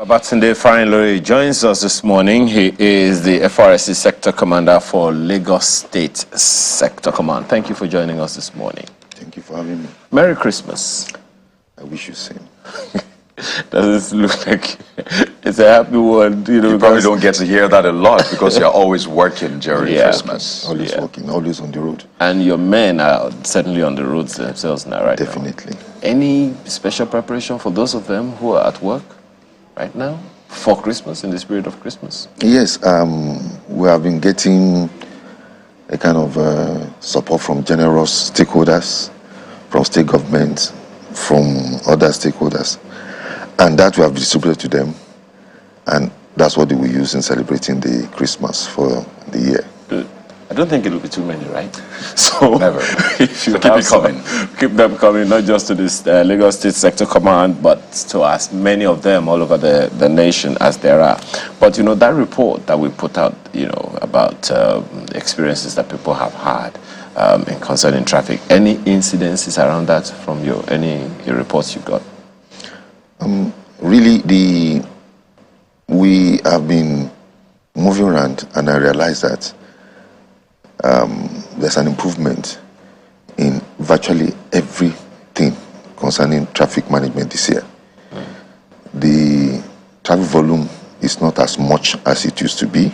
Babatunde Farinlore joins us this morning. He is the FRSC Sector Commander for Lagos State Sector Command. Thank you for joining us this morning. Thank you for having me. Merry Christmas. I wish you the same. Does this look like it's a happy one? You probably don't get to hear that a lot because you're always working during Christmas. Always working, always on the road. And your men are certainly on the roads themselves now, right? Definitely. Now. Any special preparation for those of them who are at work right now for Christmas, in the spirit of Christmas? Yes, we have been getting a kind of support from generous stakeholders, from state government, from other stakeholders. And that we have distributed to them, and that's what they will use in celebrating the Christmas for the year. Good. I don't think it will be too many, right? So never. If you so keep it coming. Keep them coming, not just to this Lagos State Sector Command, but to as many of them all over the nation as there are. But that report that we put out, about experiences that people have had in concerning traffic. Any incidences around that from your reports you got? Really, we have been moving around, and I realized that there's an improvement in virtually everything concerning traffic management this year. The traffic volume is not as much as it used to be.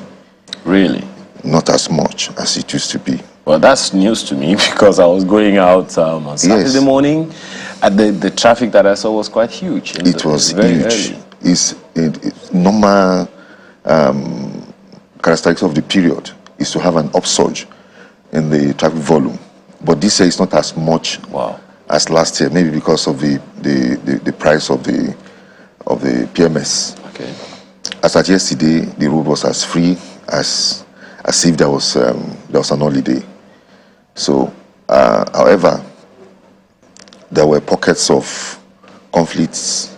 Really? Not as much as it used to be. Well, that's news to me because I was going out on Saturday morning, and the traffic that I saw was quite huge. It was very huge. Early. It's normal characteristics of the period is to have an upsurge in the traffic volume, but this year is not as much as last year. Maybe because of the price of the PMS. Okay. As at yesterday, the road was as free as if there was an holiday. So, however, there were pockets of conflicts,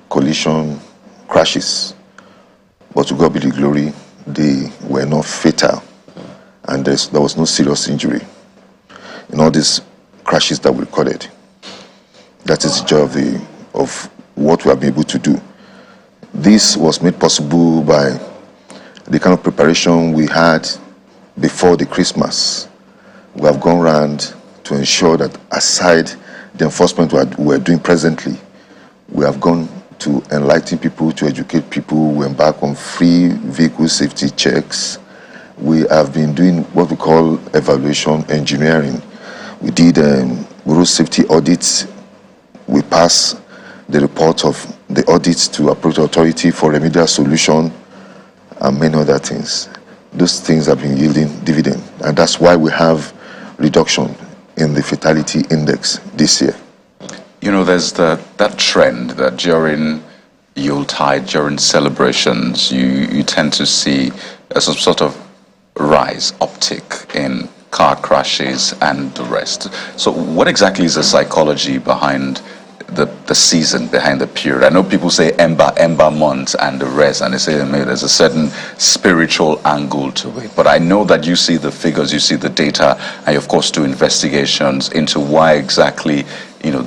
collision, crashes, but to God be the glory, they were not fatal, and there was no serious injury in all these crashes that we recorded. That is the joy of what we have been able to do. This was made possible by the kind of preparation we had before the Christmas. We have gone around to ensure that aside the enforcement we're doing presently, we have gone to enlighten people, to educate people. We embark on free vehicle safety checks. We have been doing what we call evaluation engineering. We did road safety audits. We passed the report of the audits to appropriate authority for remedial solution and many other things. Those things have been yielding dividend, and that's why we have reduction in the fatality index this year. There's that trend that during Yuletide, during celebrations, you tend to see some sort of rise, uptick in car crashes and the rest. So what exactly is the psychology behind the season, behind the period? I know people say Ember month and the rest, and they say there's a certain spiritual angle to it. But I know that you see the figures, you see the data, and you of course do investigations into why exactly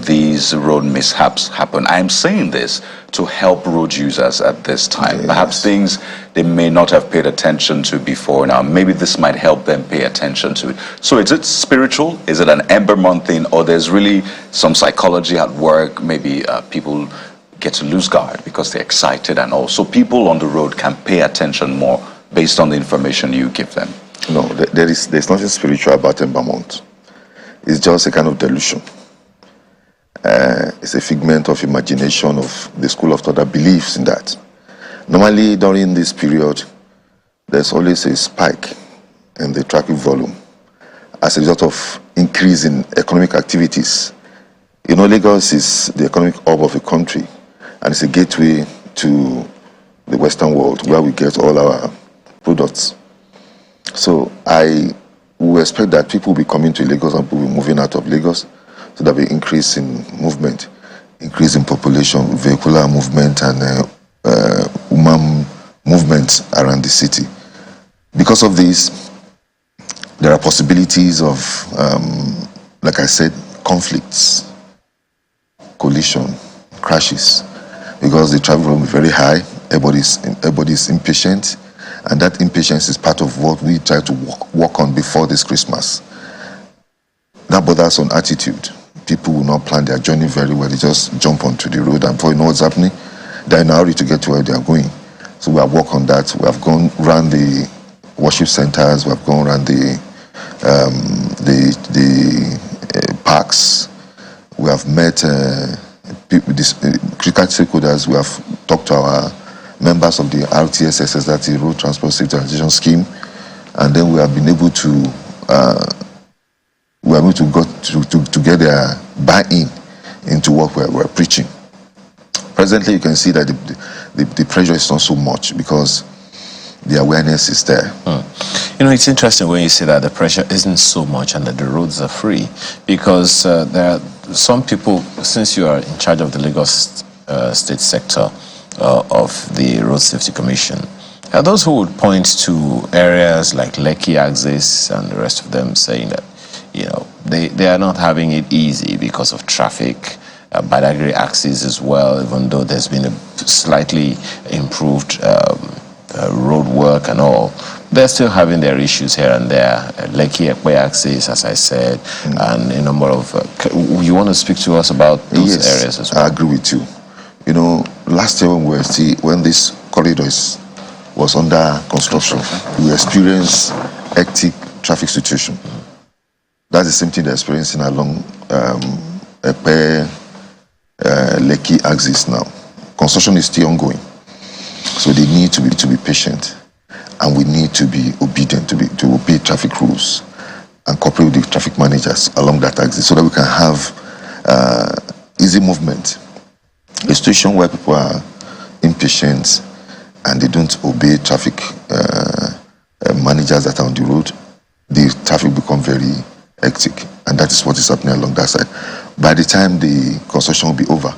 these road mishaps happen. I'm saying this to help road users at this time. Yes. Perhaps things they may not have paid attention to before now. Maybe this might help them pay attention to it. So is it spiritual? Is it an Ember month thing? Or there's really some psychology at work? Maybe people get to lose guard because they're excited, and also people on the road can pay attention more based on the information you give them. No, there's nothing spiritual about Ember month. It's just a kind of delusion. It's a figment of imagination of the school of thought that believes in that. Normally, during this period, there's always a spike in the traffic volume as a result of increase in economic activities. Lagos is the economic hub of the country, and it's a gateway to the Western world where we get all our products. So I will expect that people will be coming to Lagos and people will be moving out of Lagos. So there'll be increase in movement, increase in population, vehicular movement, and human movement around the city. Because of this, there are possibilities of, like I said, conflicts, collision, crashes. because the traffic volume is very high. Everybody's impatient, and that impatience is part of what we try to work on before this Christmas. That bothers on attitude. People will not plan their journey very well. They just jump onto the road, and before you know what's happening, they're in a hurry to get to where they are going. So we have worked on that. We have gone around the worship centers. We have gone around the parks. We have met critical stakeholders. We have talked to our members of the RTSS, that's the Road Transport Safety Transition Scheme, and then we have been able to get their buy-in into what we're preaching. Presently, you can see that the pressure is not so much because the awareness is there. You know, it's interesting when you say that the pressure isn't so much and that the roads are free, because there are some people, since you are in charge of the Lagos state sector of the Road Safety Commission, there are those who would point to areas like Lekki axis and the rest of them, saying that, you know, they are not having it easy because of traffic. Badagry axis as well, even though there's been a slightly improved road work and all, they're still having their issues here and there. Lekki Ekpe axis, as I said, and a number of. You want to speak to us about those areas as well? I agree with you. You know, last year when this corridor was under construction, we experienced hectic traffic situation. That's the same thing they're experiencing along Ekpe. Lekki axis now. Construction is still ongoing, so they need to be patient, and we need to be obedient to obey traffic rules and cooperate with the traffic managers along that axis, so that we can have easy movement. A situation where people are impatient and they don't obey traffic managers that are on the road, the traffic become very hectic, and that is what is happening along that side. By the time the construction will be over,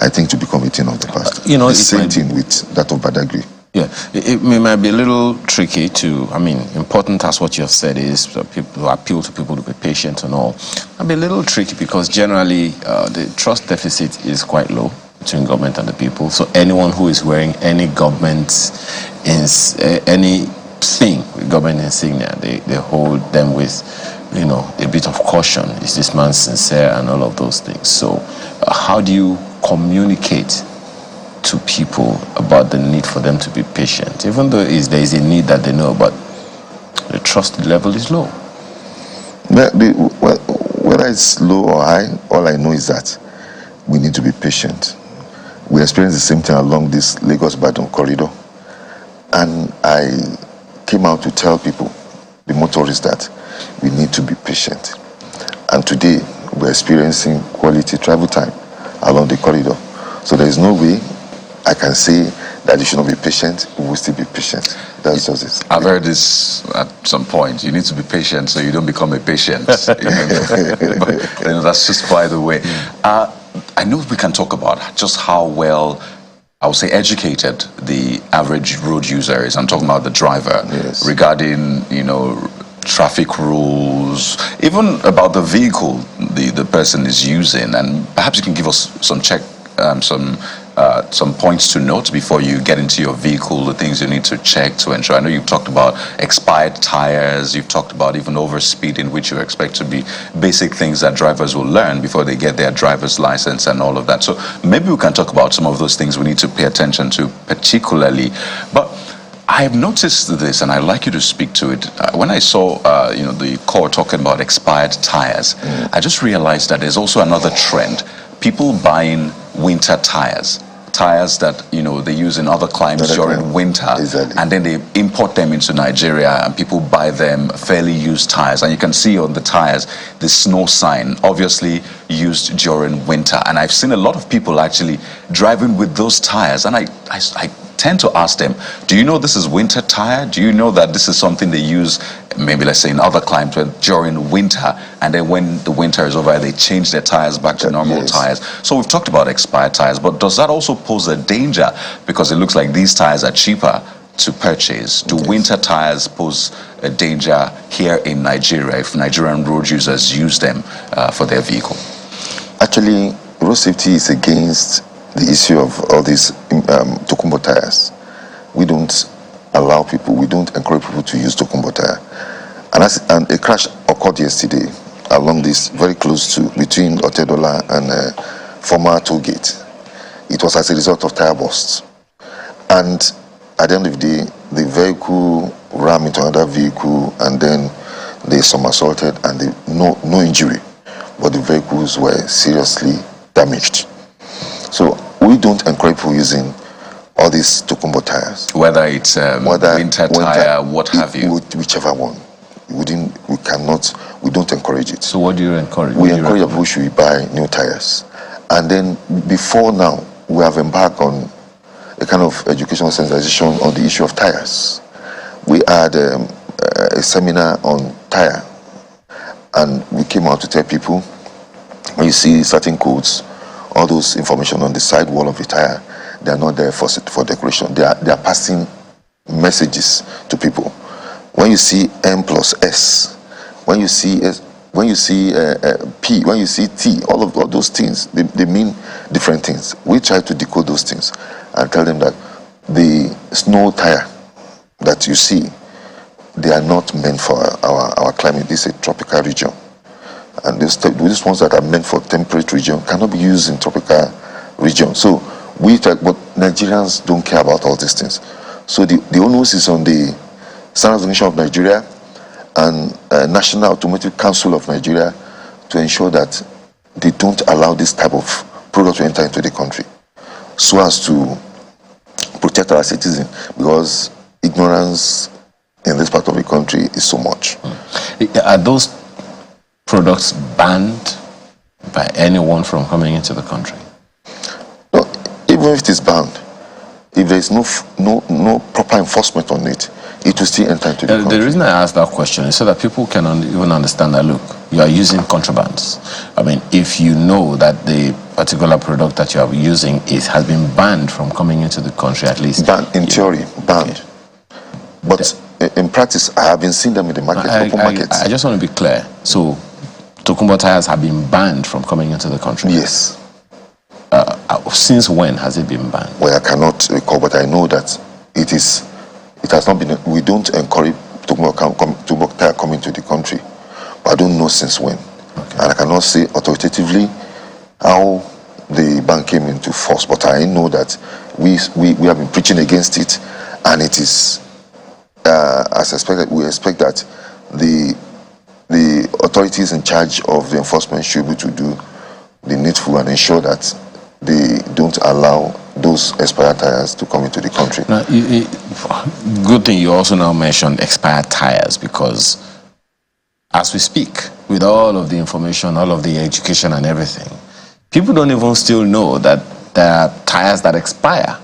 I think to become a thing of the past. You know, the same thing with that of Badagry. Yeah, it might be a little tricky to, I mean, important as what you have said is people appeal to people to be patient and all. It might be a little tricky because generally the trust deficit is quite low between government and the people. So anyone who is wearing any government anything with government insignia, they hold them with, you know, a bit of caution. Is this man sincere and all of those things? So how do you communicate to people about the need for them to be patient, even though there is a need that they know, but the trust level is low? Whether it's low or high, all I know is that we need to be patient. We experience the same thing along this Lagos-Badon corridor, and I came out to tell people, the motorists, that we need to be patient. And today, we're experiencing quality travel time along the corridor. So there is no way I can say that you should not be patient. We will still be patient. That's just it. I've heard this at some point. You need to be patient so you don't become a patient. But, that's just by the way. I know we can talk about just how well, I would say, educated the average road user is. I'm talking about the driver, regarding, you know, traffic rules, even about the vehicle the person is using. And perhaps you can give us some points to note before you get into your vehicle, the things you need to check to ensure. I know you've talked about expired tires, you've talked about even overspeeding, which you expect to be basic things that drivers will learn before they get their driver's license and all of that. So maybe we can talk about some of those things we need to pay attention to particularly. But I have noticed this, and I'd like you to speak to it. When I saw, the core talking about expired tires, I just realized that there's also another trend. People buying winter tires that, you know, they use in other climes during winter, and then they import them into Nigeria, and people buy them fairly used tires. And you can see on the tires the snow sign, obviously used during winter. And I've seen a lot of people actually driving with those tires, and I tend to ask them, do you know this is winter tire? Do you know that this is something they use, maybe let's say in other climes during winter, and then when the winter is over, they change their tires back to normal tires? So we've talked about expired tires, but does that also pose a danger? Because it looks like these tires are cheaper to purchase. Do winter tires pose a danger here in Nigeria if Nigerian road users use them for their vehicle? Actually, road safety is against the issue of all these Tokumbo tires. We don't allow people, we don't encourage people to use Tokumbo tire. And a crash occurred yesterday along this, very close to, between Otedola and former toll gate. It was as a result of tire bursts. And at the end of the day, the vehicle rammed into another vehicle, and then they somersaulted, and no injury, but the vehicles were seriously damaged. So we don't encourage people using all these Tokumbo tires. Whether it's winter tire, what have you. Whichever one. We don't encourage it. So what do you encourage? We encourage people should buy new tires. And then before now, we have embarked on a kind of educational sensitization on the issue of tires. We had a seminar on tire, and we came out to tell people, when you see certain codes, all those information on the side wall of the tire, they are not there for decoration. They are passing messages to people. When you see M plus S, when you see S, when you see P, when you see T, all those things, they mean different things. We try to decode those things and tell them that the snow tire that you see, they are not meant for our climate. This is a tropical region. And these ones that are meant for temperate region cannot be used in tropical region. So but Nigerians don't care about all these things. So the onus is on the Standards Commission of Nigeria and National Automotive Council of Nigeria to ensure that they don't allow this type of product to enter into the country, so as to protect our citizens, because ignorance in this part of the country is so much. Are those products banned by anyone from coming into the country? No, even if it is banned, if there is no proper enforcement on it, it will still enter into the country. The reason I ask that question is so that people can even understand that, look, you are using contrabands. I mean, if you know that the particular product that you are using has been banned from coming into the country, at least. Banned, in theory, banned. Okay. But in practice, I have been seeing them in the market, open markets. I just want to be clear. So, Tokumbo tires have been banned from coming into the country? Yes. Since when has it been banned? Well, I cannot recall, but I know that it has not been. We don't encourage Tokumbo tire coming to the country, but I don't know since when. Okay. And I cannot say authoritatively how the ban came into force, but I know that we have been preaching against it, and it is as expected. We expect that the authorities in charge of the enforcement should be able to do the needful and ensure that they don't allow those expired tires to come into the country. Now, good thing you also now mentioned expired tires, because as we speak, with all of the information, all of the education and everything, people don't even still know that there are tires that expire.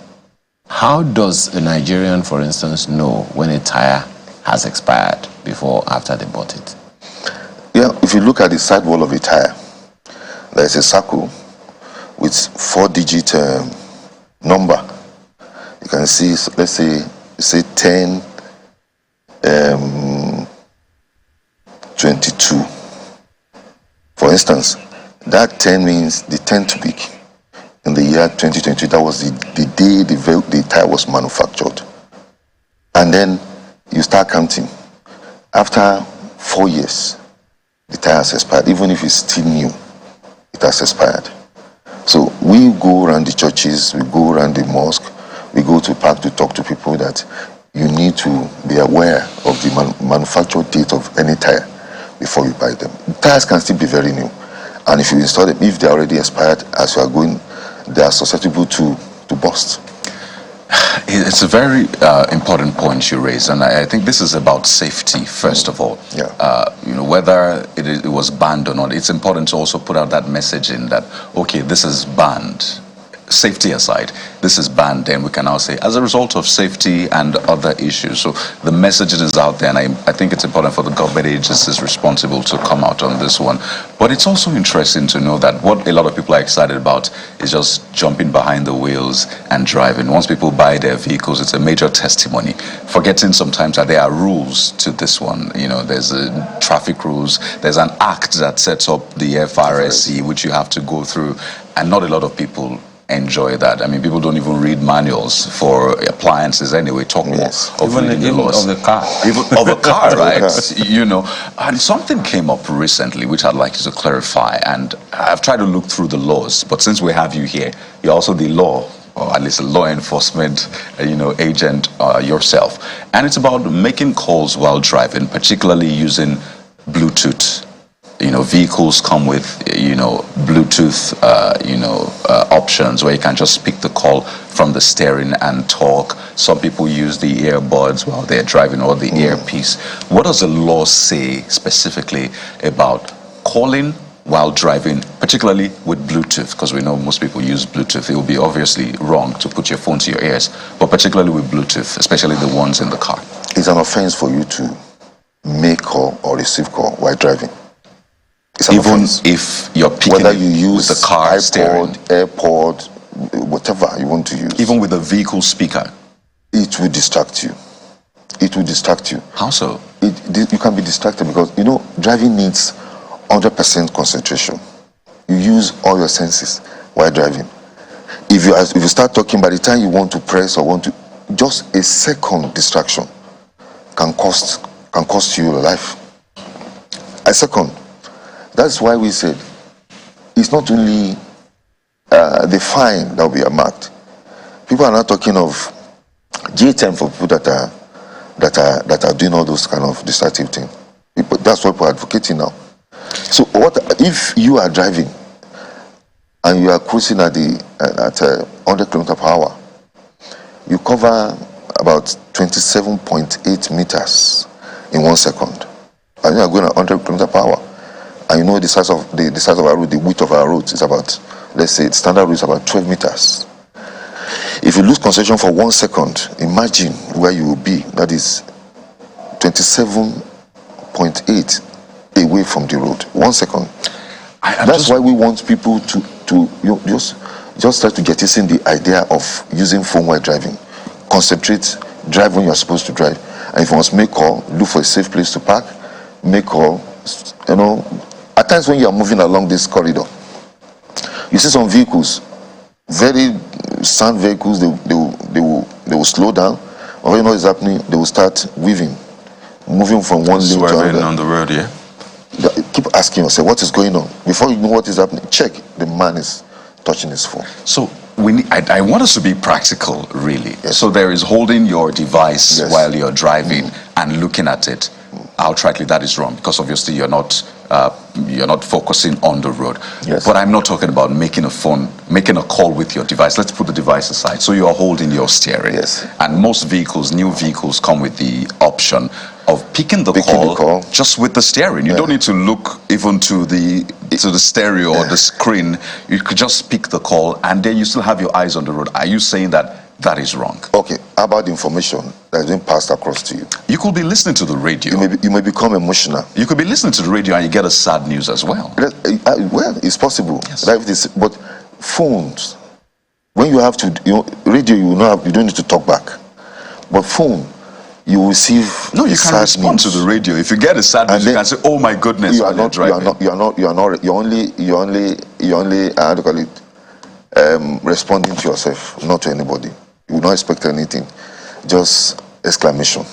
How does a Nigerian, for instance, know when a tire has expired before or after they bought it? Yeah, if you look at the side wall of a tire, there's a circle with 4-digit number. You can see, let's say 10, 22. For instance, that 10 means the 10th week in the year 2020. That was the day the tire was manufactured. And then you start counting. After 4 years, the tire has expired. Even if it's still new, it has expired. So we go around the churches, we go around the mosque, we go to park to talk to people that you need to be aware of the manufacture date of any tire before you buy them. Tires can still be very new, and if you install them, if they're already expired as you are going, they are susceptible to burst. It's a very important point you raised, and I think this is about safety first of all. Yeah. Whether it was banned or not, it's important to also put out that message in that, okay, this is banned. Safety aside, this is banned, and we can now say as a result of safety and other issues. So the message is out there, and I think it's important for the government agencies responsible to come out on this one. But it's also interesting to know that what a lot of people are excited about is just jumping behind the wheels and driving. Once people buy their vehicles, it's a major testimony, forgetting sometimes that there are rules to this one. There's traffic rules, there's an act that sets up the FRSC, which you have to go through, and not a lot of people enjoy that. I mean, people don't even read manuals for appliances anyway, talk more of even reading the laws. of the car. Even of a car, right? You know, and something came up recently which I'd like you to clarify, and I've tried to look through the laws, but since we have you here, you're also the law, or at least a law enforcement, agent yourself, and it's about making calls while driving, particularly using Bluetooth. Vehicles come with, Bluetooth, options where you can just pick the call from the steering and talk. Some people use the earbuds while they're driving, or the earpiece. What does the law say specifically about calling while driving, particularly with Bluetooth? Because we know most people use Bluetooth. It would be obviously wrong to put your phone to your ears, but particularly with Bluetooth, especially the ones in the car. It's an offense for you to make call or receive call while driving. Even if you're picking whether you use with the car iPod, steering, AirPod, whatever you want to use. even with the vehicle speaker. It will distract you. It will distract you. How so? You can be distracted because, driving needs 100% concentration. You use all your senses while driving. If you start talking, by the time you want to press or want to, just a second distraction can cost you your life. A second. That's why we said it's not only the fine that will be marked. People are not talking of J10 for people that are doing all those kind of distractive things. That's what we're advocating now. So what if you are driving and you are cruising at 100 km per hour? You cover about 27.8 meters in 1 second, and you are going at 100 km per hour. And the size of our road, the width of our roads is about, let's say, standard road is about 12 meters. If you lose concentration for 1 second, imagine where you will be. That is 27.8 away from the road. 1 second. That's why we want people to just try to get in the idea of using phone while driving. Concentrate, drive when you're supposed to drive. And if you must make call, look for a safe place to park, make call. At times when you are moving along this corridor, you see some vehicles, very sound vehicles, they will slow down. Or when you know what's happening, they will start weaving, moving from one lane to another. On the road, yeah. Keep asking yourself what is going on. Before you know what is happening, check the man is touching his phone. So I want us to be practical, really. Yes. So there is holding your device while you're driving and looking at it. Outrightly, that is wrong, because obviously you're not focusing on the road. Yes. But I'm not talking about making a call with your device. Let's put the device aside. So you are holding your steering. Yes. And most vehicles, new vehicles, come with the option of picking the call just with the steering. You don't need to look even to the stereo or the screen. You could just pick the call, and then you still have your eyes on the road. Are you saying that is wrong? Okay, how about the information that is being passed across to you? You could be listening to the radio. You may become emotional. You could be listening to the radio and you get a sad news as well. Well, it's possible. Yes. But phones, when you have to, radio, you don't need to talk back. But phone, you receive. No, you can respond to the radio. If you get a sad news, you can say, "Oh my goodness!" You are not. You're only. How do you call it? Responding to yourself, not to anybody. You will not expect anything, just exclamation.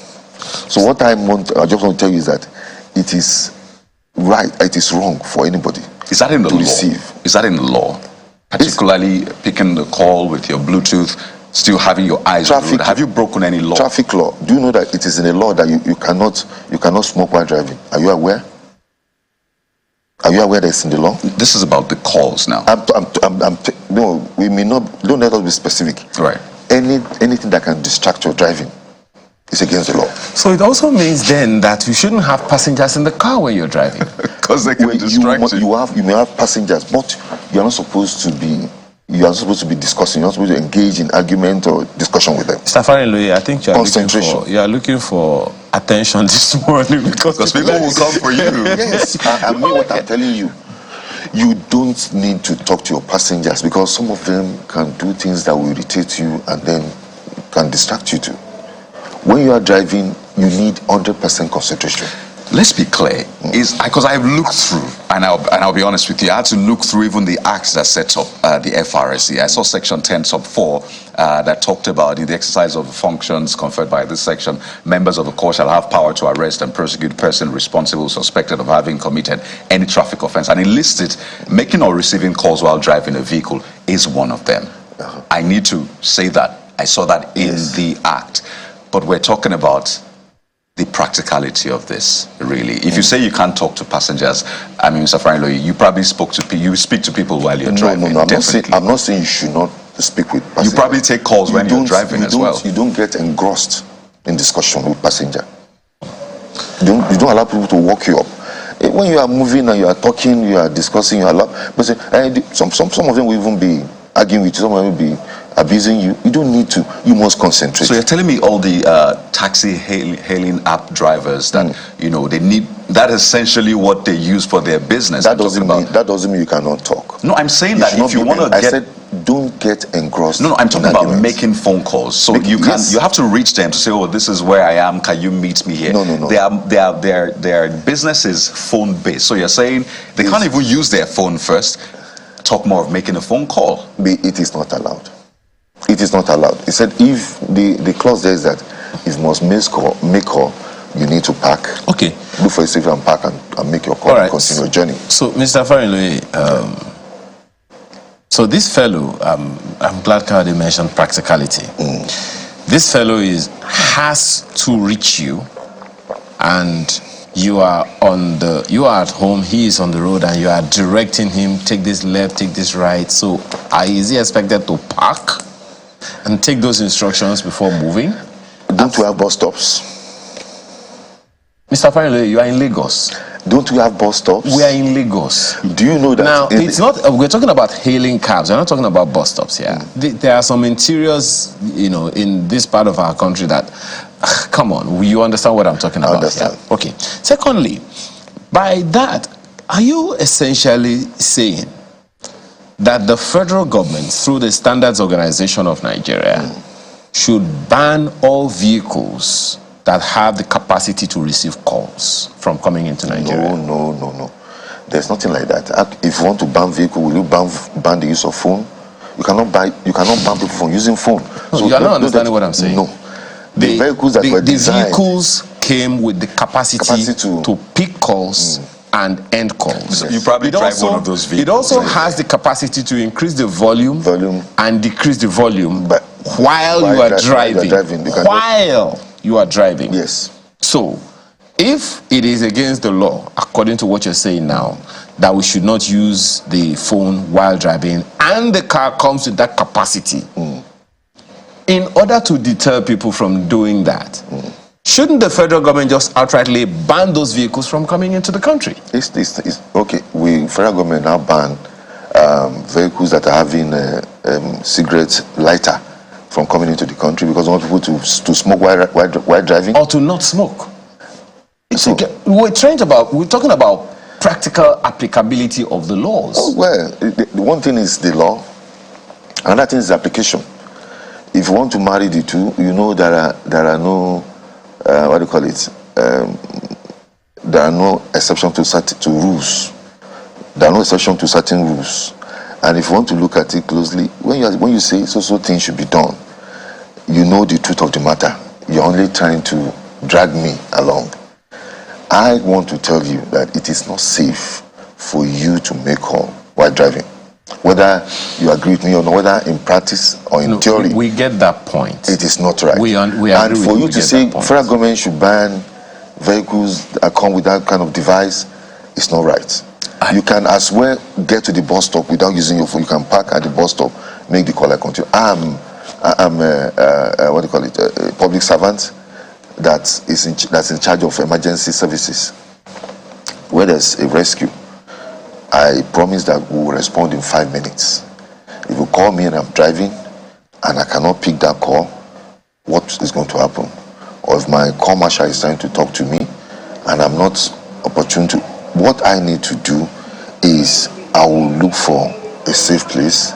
So what I just want to tell you is that it is right. It is wrong for anybody. Is that in the law? Receive. Is that in the law? Particularly picking the call with your Bluetooth, still having your eyes on the road. Have you broken any law? Traffic law. Do you know that it is in a law that you cannot smoke while driving? Are you aware? Are you aware that it's in the law? This is about the calls now. No, we may not. Don't let us be specific. Right. Anything that can distract your driving is against the law. So it also means then that you shouldn't have passengers in the car when you're driving, because they can distract you. You may have passengers, but you are not supposed to be. You are supposed to be discussing. You're not supposed to engage in argument or discussion with them. Stafari, I think you are looking for attention this morning because people will come for you. Yes, I mean what I'm telling you. You don't need to talk to your passengers because some of them can do things that will irritate you and then can distract you too. When you are driving, you need 100% concentration. Let's be clear. Is because I've looked through, and I'll be honest with you, I had to look through even the acts that set up the FRSC. I saw Section 10, Sub 4, that talked about in the exercise of the functions conferred by this section, members of the court shall have power to arrest and prosecute person responsible, suspected of having committed any traffic offense, and it listed making or receiving calls while driving a vehicle is one of them. I need to say that I saw that in the act, but we're talking about the practicality of this, really. If you say you can't talk to passengers, I mean, Mr. Farinloye, you probably speak to people while you're driving. No, I'm not saying you should not speak with passengers. You probably take calls when you're driving as well. You don't get engrossed in discussion with passenger. You don't allow people to walk you up. When you are moving and you are talking, you are discussing, you allow. But some of them will even be arguing with you. Some of them will be abusing you. You don't need to. You must concentrate. So you're telling me all the taxi hailing app drivers that they need, that is essentially what they use for their business. That doesn't mean you cannot talk. No, I'm saying that if you want to I said don't get engrossed. No, I'm talking about arguments. making phone calls. So you have to reach them to say, oh, this is where I am. Can you meet me here? No. Their business is phone based. So you're saying they can't even use their phone first. Talk more of making a phone call. It is not allowed. It is not allowed. He said if the clause there is that if you must make call, you need to park. Okay. Look for a safe and park and make your call and continue your journey. So, Mr. Farinloye, so this fellow, I'm glad Kade mentioned practicality. This fellow has to reach you, and you are at home, he is on the road, and you are directing him, take this left, take this right. So is he expected to park and take those instructions before moving? Don't we have bus stops? Mr. Farinloye, you are in Lagos. Don't we have bus stops? We are in Lagos. Do you know that? Now, it's not, we're talking about hailing cabs. We're not talking about bus stops here. There are some interiors, in this part of our country that, come on, you understand what I'm talking about? I understand. Yeah. Okay. Secondly, by that, are you essentially saying that the federal government, through the Standards Organization of Nigeria, should ban all vehicles that have the capacity to receive calls from coming into Nigeria? No. There's nothing like that. If you want to ban vehicle, will you ban the use of phone? You cannot ban people from using phone. No, so you are not understanding what I'm saying. No. The vehicles that were designed, the vehicles came with the capacity to pick calls and end calls. So you probably drive one of those vehicles. It also has the capacity to increase the volume and decrease the volume while you are driving. While you are driving. Yes. So, if it is against the law, according to what you're saying now, that we should not use the phone while driving, and the car comes with that capacity, in order to deter people from doing that, shouldn't the federal government just outrightly ban those vehicles from coming into the country? It's okay. Federal government now ban vehicles that are having cigarette lighter from coming into the country because we want people to smoke while driving, or to not smoke. So, we're talking about practical applicability of the laws. Oh, well, the one thing is the law, another thing is the application. If you want to marry the two, there are no there are no exceptions to rules. There are no exceptions to certain rules. And if you want to look at it closely, when you say so things should be done, you know the truth of the matter. You're only trying to drag me along. I want to tell you that it is not safe for you to make call while driving. Whether you agree with me or not, whether in practice or in theory. We get that point. It is not right. And for you to say federal government should ban vehicles that come with that kind of device, it's not right. You can as well get to the bus stop without using your phone. You can park at the bus stop, make the call and continue. I'm a public servant that's in charge of emergency services. Where there's a rescue, I promise that we will respond in 5 minutes. If you call me and I'm driving and I cannot pick that call, what is going to happen? Or if my call marshal is trying to talk to me and I'm not opportune to, what I need to do is I will look for a safe place.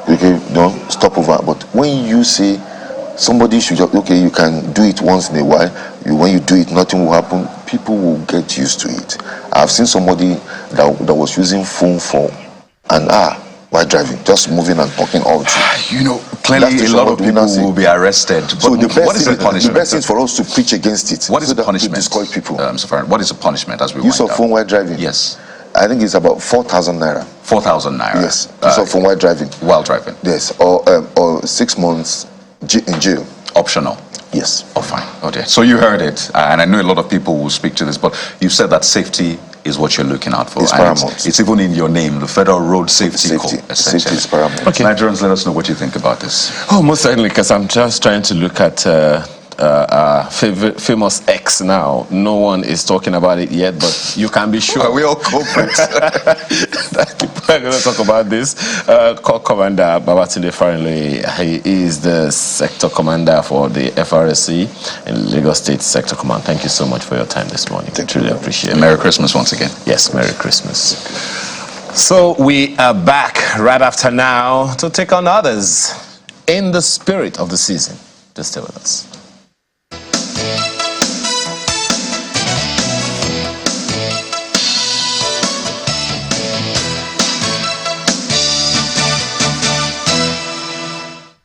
Okay, don't stop over. But when you say somebody should just, okay, you can do it once in a while, when you do it, nothing will happen, people will get used to it. I've seen somebody that was using phone for an hour while driving, just moving and talking all the time. You know, clearly a lot of people will be arrested. But So the what is the punishment? The best thing is for us to preach against it. What is so the that punishment? to discourage people. What is the punishment as we Use wind of up? phone while driving. Yes. I think it's about 4,000 naira. 4,000 naira. Yes. Use of phone while driving. While driving. Yes. Or 6 months in jail. Optional. Yes. Oh, fine. Oh, dear. So you heard it, and I know a lot of people will speak to this, but you said that safety is what you're looking out for. It's and paramount. It's even in your name, the Federal Road Safety Corps, Safety essentially. is paramount. Okay. Nigerians, let us know what you think about this. Oh, most certainly, because I'm just trying to look at famous X now. No one is talking about it yet, but you can be sure. Are we all culprits? People are going to talk about this. Corps Commander Babatunde Farinle, he is the sector commander for the FRSC in Lagos State Sector Command. Thank you so much for your time this morning. Thank Truly you. appreciate it. Merry Christmas once again. Yes, Merry Christmas. So we are back right after now to take on others in the spirit of the season. Just stay with us.